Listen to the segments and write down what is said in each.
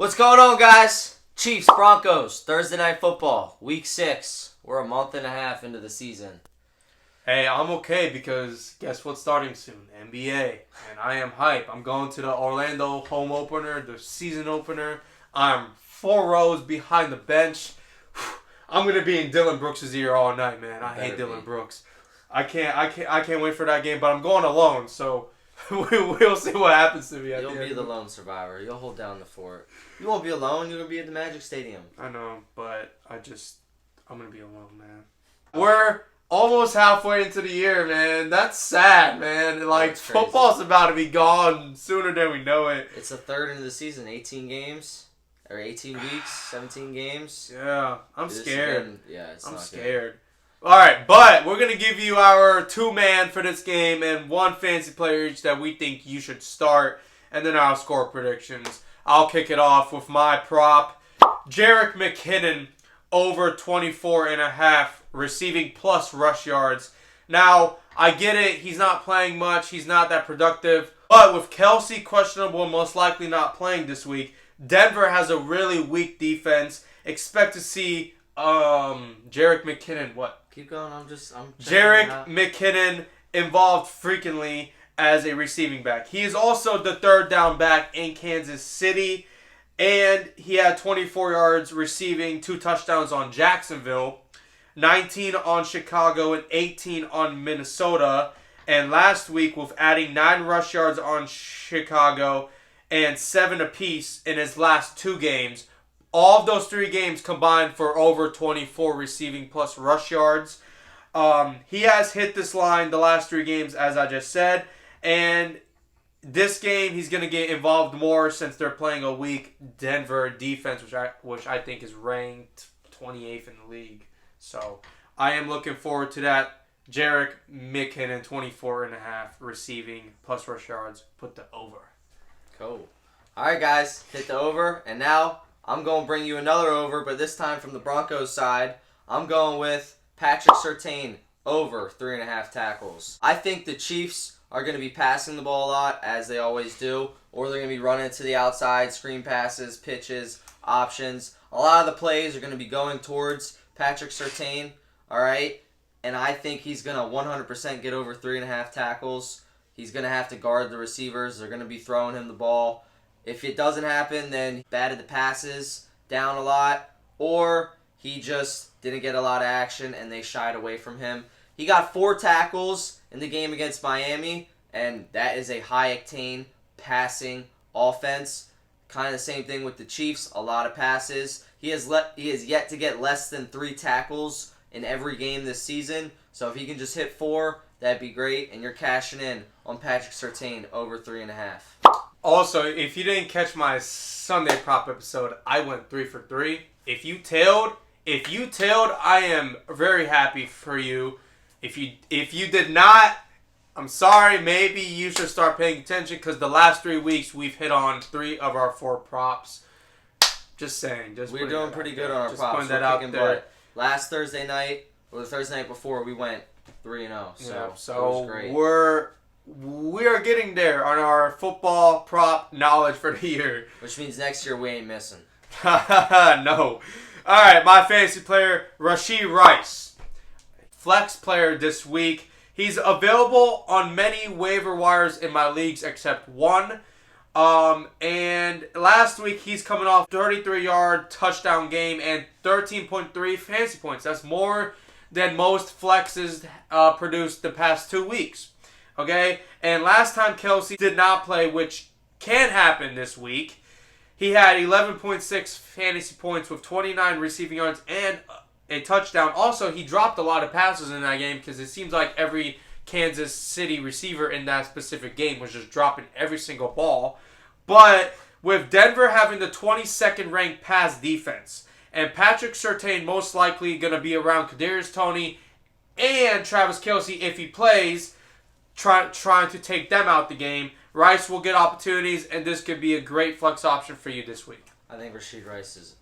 What's going on, guys? Chiefs, Broncos, Thursday Night Football, Week 6. We're a month and a half into the season. Hey, I'm okay because guess what's starting soon? NBA. And I am hype. I'm going to the Orlando home opener, the season opener. I'm 4 rows behind the bench. I'm going to be in Dylan Brooks' ear all night, man. I hate Dylan Brooks. I can't wait for that game, but I'm going alone, so we'll see what happens to me. You'll be the lone survivor. You'll hold down the fort. You won't be alone. You're going to be at the Magic Stadium. I know, but I'm going to be alone, man. We're almost halfway into the year, man. That's sad, man. Like, football's about to be gone sooner than we know it. It's the third into the season. 18 games. Or 18 weeks. 17 games. Yeah, I'm scared. I'm scared. All right, but we're going to give you our 2-man for this game and 1 fantasy player each that we think you should start, and then our score predictions. I'll kick it off with my prop. Jerick McKinnon over 24.5 receiving plus rush yards. Now, I get it. He's not playing much. He's not that productive. But with Kelsey questionable and most likely not playing this week, Denver has a really weak defense. Expect to see Jerick McKinnon, Keep going. I'm Jerick McKinnon involved frequently as a receiving back. He is also the third down back in Kansas City, and he had 24 yards receiving, 2 touchdowns on Jacksonville, 19 on Chicago, and 18 on Minnesota. And last week, with adding 9 rush yards on Chicago and 7 apiece in his last 2 games, all of those 3 games combined for over 24 receiving plus rush yards. He has hit this line the last 3 games, as I just said. And this game, he's going to get involved more since they're playing a weak Denver defense, which I think is ranked 28th in the league. So I am looking forward to that. Jerick McKinnon, 24.5 receiving plus rush yards. Put the over. Cool. All right, guys. Hit the over. And now I'm going to bring you another over, but this time from the Broncos side. I'm going with Patrick Surtain over 3.5 tackles. I think the Chiefs are going to be passing the ball a lot, as they always do, or they're going to be running to the outside, screen passes, pitches, options. A lot of the plays are going to be going towards Patrick Surtain, all right? And I think he's going to 100% get over 3.5 tackles. He's going to have to guard the receivers. They're going to be throwing him the ball. If it doesn't happen, then he batted the passes down a lot, or he just didn't get a lot of action and they shied away from him. He got 4 tackles in the game against Miami, and that is a high-octane passing offense. Kind of the same thing with the Chiefs, a lot of passes. He has yet to get less than 3 tackles in every game this season, so if he can just hit 4, that'd be great, and you're cashing in on Patrick Surtain over 3.5. Also, if you didn't catch my Sunday prop episode, I went 3 for 3. If you tailed, I am very happy for you. If you did not, I'm sorry. Maybe you should start paying attention because the last 3 weeks we've hit on 3 of our 4 props. Just saying. We're doing pretty good on our props. Putting that out there. Last Thursday night or the Thursday night before, we went 3-0. So it was great. We are getting there on our football prop knowledge for the year. Which means next year we ain't missing. No. All right, my fantasy player, Rashee Rice. Flex player this week. He's available on many waiver wires in my leagues except one. And last week he's coming off 33-yard touchdown game and 13.3 fantasy points. That's more than most flexes produced the past 2 weeks. Okay? And last time Kelsey did not play, which can happen this week, he had 11.6 fantasy points with 29 receiving yards and a touchdown. Also, he dropped a lot of passes in that game because it seems like every Kansas City receiver in that specific game was just dropping every single ball. But with Denver having the 22nd ranked pass defense and Patrick Surtain most likely going to be around Kadarius Toney and Travis Kelce if he plays, trying to take them out the game, Rice will get opportunities, and this could be a great flex option for you this week. I think Rashee Rice is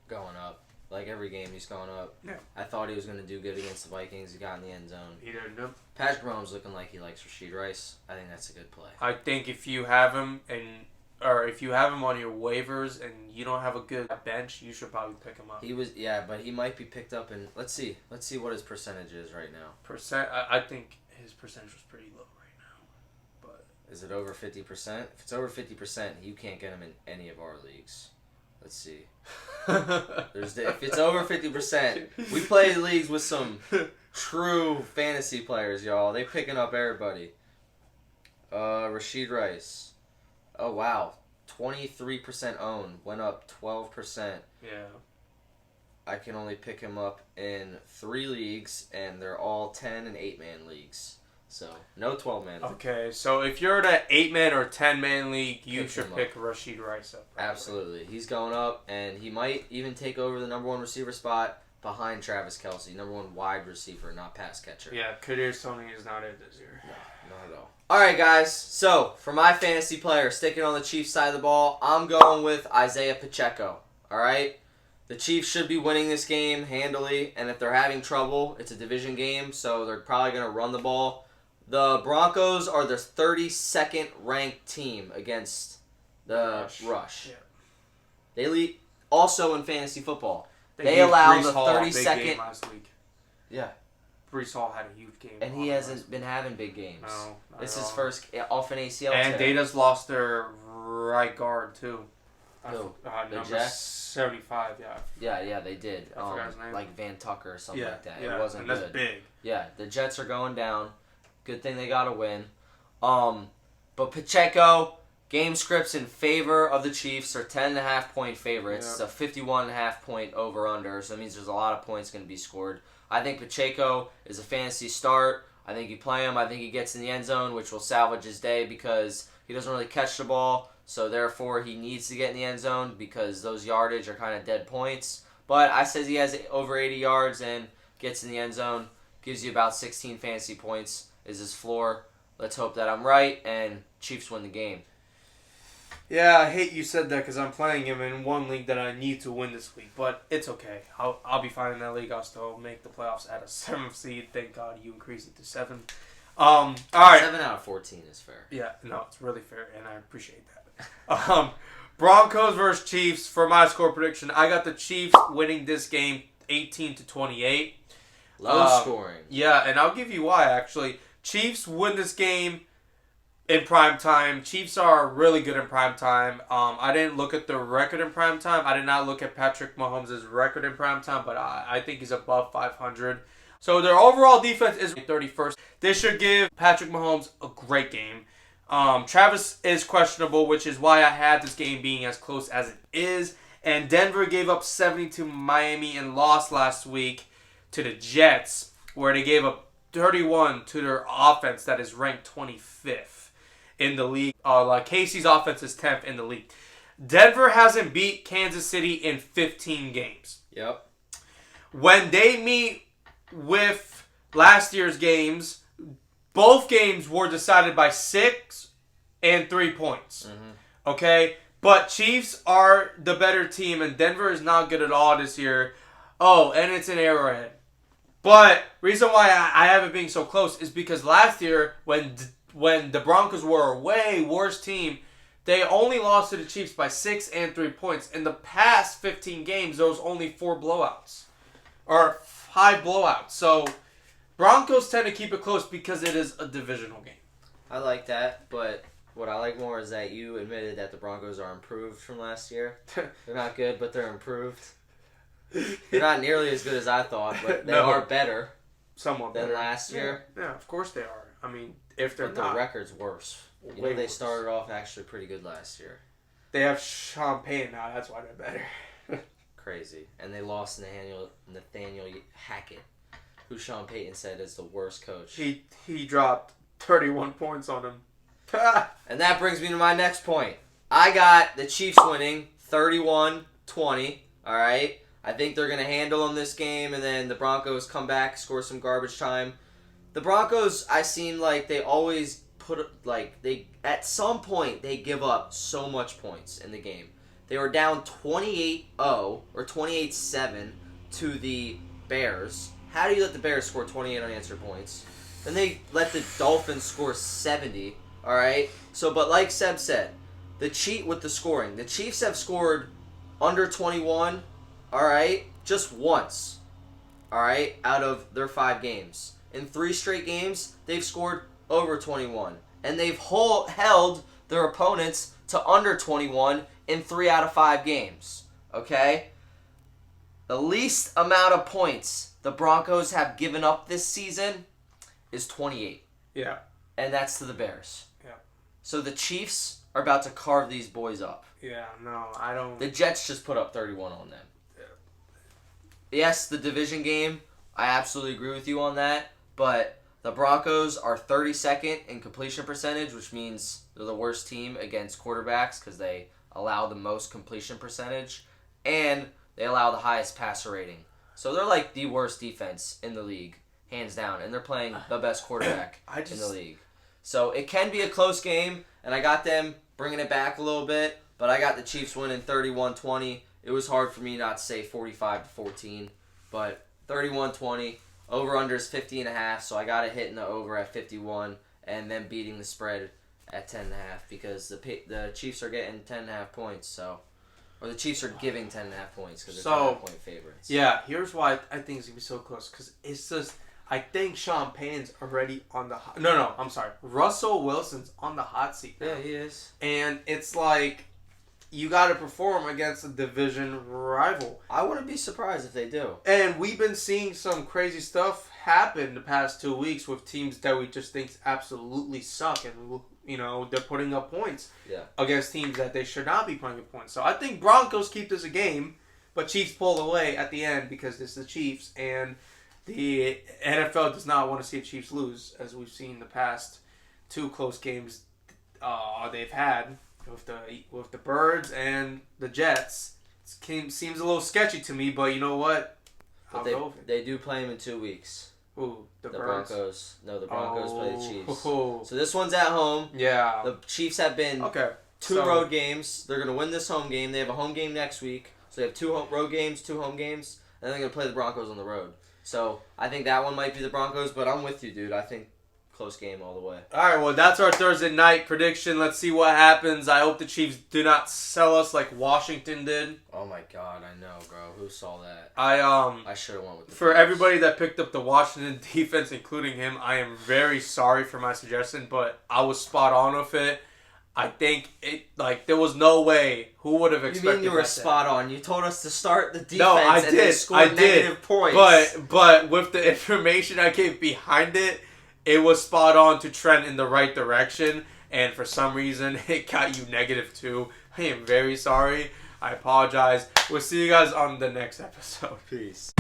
going up. Like every game, he's going up. Yeah. I thought he was going to do good against the Vikings. He got in the end zone. He didn't know. Patrick Mahomes looking like he likes Rashee Rice. I think that's a good play. I think if you have him and or if you have him on your waivers and you don't have a good bench, you should probably pick him up. But he might be picked up in. Let's see what his percentage is right now. I think his percentage was pretty low right now. But is it over 50%? If it's over 50%, you can't get him in any of our leagues. Let's see. If it's over 50%, we play leagues with some true fantasy players, y'all. They picking up everybody. Rashid Rice. Oh wow, 23% owned, went up 12%. Yeah. I can only pick him up in 3 leagues, and they're all 10 and 8-man leagues. So no 12-man. Okay, so if you're in an 8-man or 10-man league, you should pick Rashid Rice up. Absolutely, he's going up, and he might even take over the number 1 receiver spot behind Travis Kelce, number 1 wide receiver, not pass catcher. Yeah, Kadarius Toney is not it this year. No, not at all. All right, guys. So for my fantasy player, sticking on the Chiefs side of the ball, I'm going with Isaiah Pacheco. All right. The Chiefs should be winning this game handily, and if they're having trouble, it's a division game, so they're probably going to run the ball. The Broncos are the 32nd ranked team against the Rush. Yeah. They lead also in fantasy football. They allow the 32nd last week. Yeah. Brees Hall had a huge game. And he hasn't been having big games. No. This is his first off an ACL And tear. they just lost their right guard, too. Who? Number Jack? 75, yeah. Yeah, they did. I forgot his name. Like Van Tucker or something like that. Yeah, It wasn't and that's good. big. Yeah, the Jets are going down. Good thing they got a win. But Pacheco, game scripts in favor of the Chiefs are 10.5 point favorites. Yep. It's a 51.5 point over under, so that means there's a lot of points going to be scored. I think Pacheco is a fantasy start. I think you play him. I think he gets in the end zone, which will salvage his day because he doesn't really catch the ball. So therefore, he needs to get in the end zone because those yardage are kind of dead points. But I says he has over 80 yards and gets in the end zone, gives you about 16 fantasy points is his floor. Let's hope that I'm right and Chiefs win the game. Yeah, I hate you said that because I'm playing him in one league that I need to win this week, but it's okay. I'll be fine in that league. I'll still make the playoffs at a 7th seed. Thank God you increased it to 7. All right. 7 out of 14 is fair. Yeah, no, it's really fair, and I appreciate that. Broncos versus Chiefs for my score prediction. I got the Chiefs winning this game 18-28. Low scoring. Yeah, and I'll give you why, actually. Chiefs win this game in prime time. Chiefs are really good in prime time. I didn't look at the record in prime time. I did not look at Patrick Mahomes' record in prime time, but I think he's above 500. So their overall defense is 31st. This should give Patrick Mahomes a great game. Travis is questionable, which is why I had this game being as close as it is. And Denver gave up 70 to Miami and lost last week to the Jets, where they gave up 31 to their offense that is ranked 25th in the league. Casey's offense is 10th in the league. Denver hasn't beat Kansas City in 15 games. Yep. When they meet with last year's games, both games were decided by 6 and 3 points. Mm-hmm. Okay? But Chiefs are the better team, and Denver is not good at all this year. Oh, and it's an Arrowhead. But reason why I have it being so close is because last year, when the Broncos were a way worse team, they only lost to the Chiefs by 6 and 3 points. In the past 15 games, there was only 4 blowouts. Or 5 blowouts. So, Broncos tend to keep it close because it is a divisional game. I like that, but what I like more is that you admitted that the Broncos are improved from last year. They're not good, but they're improved. They're not nearly as good as I thought, but they are better. Somewhat than better. last year. Yeah, of course they are. I mean, if they're but not. the record's worse. You know, they started off actually pretty good last year. They have Sean Payton now. That's why they're better. Crazy. And they lost Nathaniel Hackett, who Sean Payton said is the worst coach. He dropped 31 points on him. And that brings me to my next point. I got the Chiefs winning 31-20. All right? I think they're going to handle them this game, and then the Broncos come back, score some garbage time. The Broncos, I seem like they always at some point, they give up so much points in the game. They were down 28-0 or 28-7 to the Bears. How do you let the Bears score 28 unanswered points? Then they let the Dolphins score 70, all right? So, but like Seb said, the cheat with the scoring. The Chiefs have scored under 21, all right, just once, all right, out of their 5 games. In 3 straight games, they've scored over 21. And they've held their opponents to under 21 in 3 out of 5 games, okay? The least amount of points the Broncos have given up this season is 28. Yeah. And that's to the Bears. Yeah. So the Chiefs are about to carve these boys up. Yeah, no, I don't... The Jets just put up 31 on them. Yeah. Yes, the division game, I absolutely agree with you on that, but the Broncos are 32nd in completion percentage, which means they're the worst team against quarterbacks because they allow the most completion percentage, and they allow the highest passer rating. So they're like the worst defense in the league, hands down, and they're playing the best quarterback in the league. So it can be a close game, and I got them bringing it back a little bit, but I got the Chiefs winning 31-20. It was hard for me not to say 45-14, but 31-20. Over-under is 50.5, so I got it hitting the over at 51, and then beating the spread at 10.5 because the Chiefs are getting 10.5 points, so... Or the Chiefs are giving 10.5 points because they're 10.5-point favorites. Yeah, here's why I think it's going to be so close. Because it's just, I think Sean Payton's already on the hot... No, I'm sorry. Russell Wilson's on the hot seat now. Yeah, he is. And it's like, you got to perform against a division rival. I wouldn't be surprised if they do. And we've been seeing some crazy stuff happen the past 2 weeks with teams that we just think absolutely suck. And, you know, they're putting up points against teams that they should not be putting up points. So I think Broncos keep this a game, but Chiefs pull away at the end because this is the Chiefs. And the NFL does not want to see the Chiefs lose, as we've seen the past 2 close games they've had with the Birds and the Jets. It seems a little sketchy to me, but you know what? They do play them in 2 weeks. Ooh, the Birds? Broncos. No, the Broncos play the Chiefs. Oh. So this one's at home. Yeah. The Chiefs have been 2 road games. They're going to win this home game. They have a home game next week. So they have 2 road games, 2 home games, and they're going to play the Broncos on the road. So I think that one might be the Broncos, but I'm with you, dude. I think close game all the way. All right, well, that's our Thursday night prediction. Let's see what happens. I hope the Chiefs do not sell us like Washington did. Oh my God, I know, bro. Who saw that? I should have went with the For everybody that picked up the Washington defense, including him, I am very sorry for my suggestion, but I was spot on with it. I think there was no way. Who would have expected that? You mean you were spot on? You told us to start the defense and then score negative points. But with the information I gave behind it, it was spot on to trend in the right direction, and for some reason, it got you -2. I am very sorry. I apologize. We'll see you guys on the next episode. Peace.